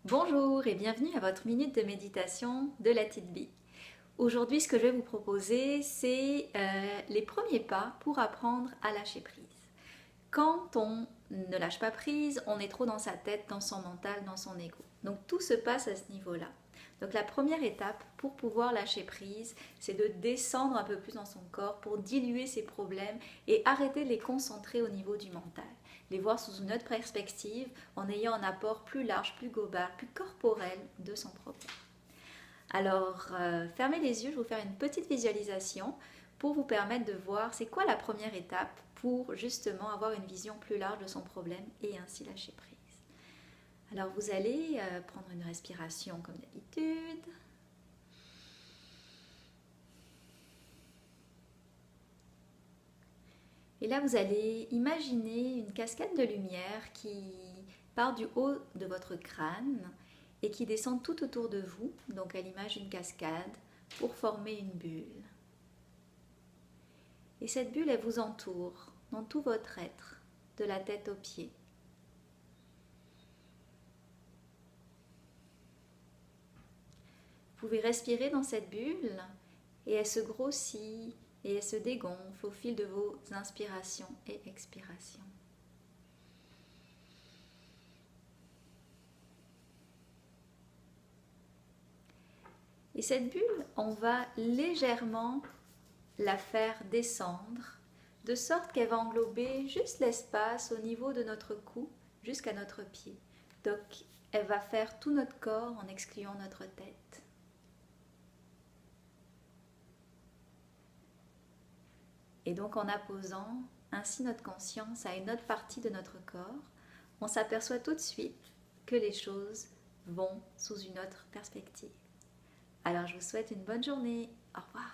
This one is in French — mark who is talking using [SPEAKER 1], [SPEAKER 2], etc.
[SPEAKER 1] Bonjour et bienvenue à votre minute de méditation de la petite bille. Aujourd'hui, ce que je vais vous proposer, c'est les premiers pas pour apprendre à lâcher prise. Quand on ne lâche pas prise, on est trop dans sa tête, dans son mental, dans son ego. Donc tout se passe à ce niveau-là. Donc la première étape pour pouvoir lâcher prise, c'est de descendre un peu plus dans son corps pour diluer ses problèmes et arrêter de les concentrer au niveau du mental. Les voir sous une autre perspective en ayant un apport plus large, plus global, plus corporel de son problème. Alors, fermez les yeux, je vais vous faire une petite visualisation pour vous permettre de voir c'est quoi la première étape pour justement avoir une vision plus large de son problème et ainsi lâcher prise. Alors, vous allez prendre une respiration comme d'habitude. Et là, vous allez imaginer une cascade de lumière qui part du haut de votre crâne et qui descend tout autour de vous, donc à l'image d'une cascade, pour former une bulle. Et cette bulle, elle vous entoure dans tout votre être, de la tête aux pieds. Vous pouvez respirer dans cette bulle et elle se grossit et elle se dégonfle au fil de vos inspirations et expirations. Et cette bulle, on va légèrement la faire descendre, de sorte qu'elle va englober juste l'espace au niveau de notre cou jusqu'à notre pied. Donc, elle va faire tout notre corps en excluant notre tête. Et donc, en apposant ainsi notre conscience à une autre partie de notre corps, on s'aperçoit tout de suite que les choses vont sous une autre perspective. Alors, je vous souhaite une bonne journée. Au revoir.